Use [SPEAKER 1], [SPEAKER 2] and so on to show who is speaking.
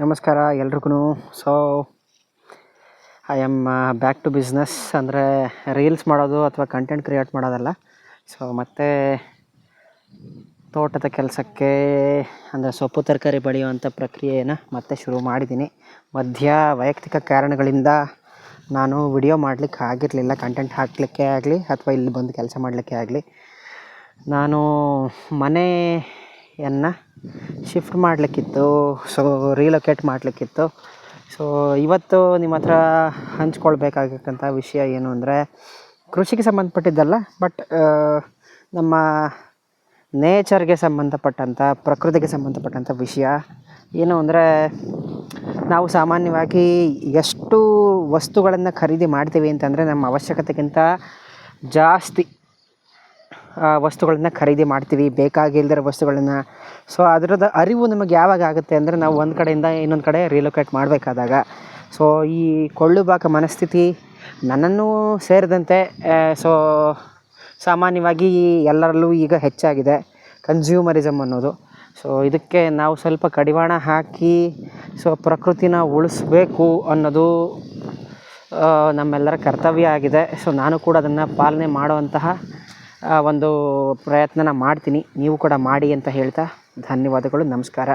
[SPEAKER 1] ನಮಸ್ಕಾರ ಎಲ್ರಿಗೂ. So I am back to business. ಅಂದರೆ ರೀಲ್ಸ್ ಮಾಡೋದು ಅಥವಾ ಕಂಟೆಂಟ್ ಕ್ರಿಯೇಟ್ ಮಾಡೋದಲ್ಲ. ಸೊ ಮತ್ತೆ ತೋಟದ ಕೆಲಸಕ್ಕೆ ಅಂದರೆ ಸೊಪ್ಪು ತರಕಾರಿ ಬೆಳೆಯುವಂಥ ಪ್ರಕ್ರಿಯೆಯನ್ನು ಮತ್ತೆ ಶುರು ಮಾಡಿದ್ದೀನಿ. ವೈಯಕ್ತಿಕ ಕಾರಣಗಳಿಂದ ನಾನು ವಿಡಿಯೋ ಮಾಡಲಿಕ್ಕೆ ಆಗಿರಲಿಲ್ಲ, ಕಂಟೆಂಟ್ ಹಾಕಲಿಕ್ಕೆ ಆಗಲಿ ಅಥವಾ ಇಲ್ಲಿ ಬಂದು ಕೆಲಸ ಮಾಡಲಿಕ್ಕೆ ಆಗಲಿ. ನಾನು ಮನೆಯನ್ನು ಶಿಫ್ಟ್ ಮಾಡಲಿಕ್ಕಿತ್ತು, ಸೊ ರೀಲೊಕೇಟ್ ಮಾಡಲಿಕ್ಕಿತ್ತು. ಸೊ ಇವತ್ತು ನಿಮ್ಮ ಹತ್ರ ಹಂಚ್ಕೊಳ್ಬೇಕಾಗಿರ್ತಂಥ ವಿಷಯ ಏನು ಅಂದರೆ ಕೃಷಿಗೆ ಸಂಬಂಧಪಟ್ಟಿದ್ದಲ್ಲ, ಬಟ್ ನಮ್ಮ ನೇಚರ್ಗೆ ಸಂಬಂಧಪಟ್ಟಂಥ, ಪ್ರಕೃತಿಗೆ ಸಂಬಂಧಪಟ್ಟಂಥ ವಿಷಯ ಏನು ಅಂದರೆ, ನಾವು ಸಾಮಾನ್ಯವಾಗಿ ಎಷ್ಟು ವಸ್ತುಗಳನ್ನು ಖರೀದಿ ಮಾಡ್ತೀವಿ ಅಂತಂದರೆ ನಮ್ಮ ಅವಶ್ಯಕತೆಗಿಂತ ಜಾಸ್ತಿ ವಸ್ತುಗಳನ್ನು ಖರೀದಿ ಮಾಡ್ತೀವಿ, ಬೇಕಾಗಿಲ್ಲದಿರೋ ವಸ್ತುಗಳನ್ನು. ಸೊ ಅದರದ ಅರಿವು ನಮಗೆ ಯಾವಾಗ ಆಗುತ್ತೆ ಅಂದರೆ ನಾವು ಒಂದು ಕಡೆಯಿಂದ ಇನ್ನೊಂದು ಕಡೆ ರೀಲೊಕೇಟ್ ಮಾಡಬೇಕಾದಾಗ. ಸೊ ಈ ಕೊಳ್ಳುಬಾಕ ಮನಸ್ಥಿತಿ ನನ್ನನ್ನು ಸೇರಿದಂತೆ ಸೊ ಸಾಮಾನ್ಯವಾಗಿ ಎಲ್ಲರಲ್ಲೂ ಈಗ ಹೆಚ್ಚಾಗಿದೆ, ಕನ್ಸ್ಯೂಮರಿಸಮ್ ಅನ್ನೋದು. ಸೊ ಇದಕ್ಕೆ ನಾವು ಸ್ವಲ್ಪ ಕಡಿವಾಣ ಹಾಕಿ ಸೊ ಪ್ರಕೃತಿನ ಉಳಿಸ್ಬೇಕು ಅನ್ನೋದು ನಮ್ಮೆಲ್ಲರ ಕರ್ತವ್ಯ ಆಗಿದೆ. ಸೊ ನಾನು ಕೂಡ ಅದನ್ನು ಪಾಲನೆ ಮಾಡುವಂತಹ ಒಂದು ಪ್ರಯತ್ನನ ಮಾಡ್ತೀನಿ. ನೀವು ಕೂಡ ಮಾಡಿ ಅಂತ ಹೇಳ್ತಾ ಧನ್ಯವಾದಗಳು. ನಮಸ್ಕಾರ.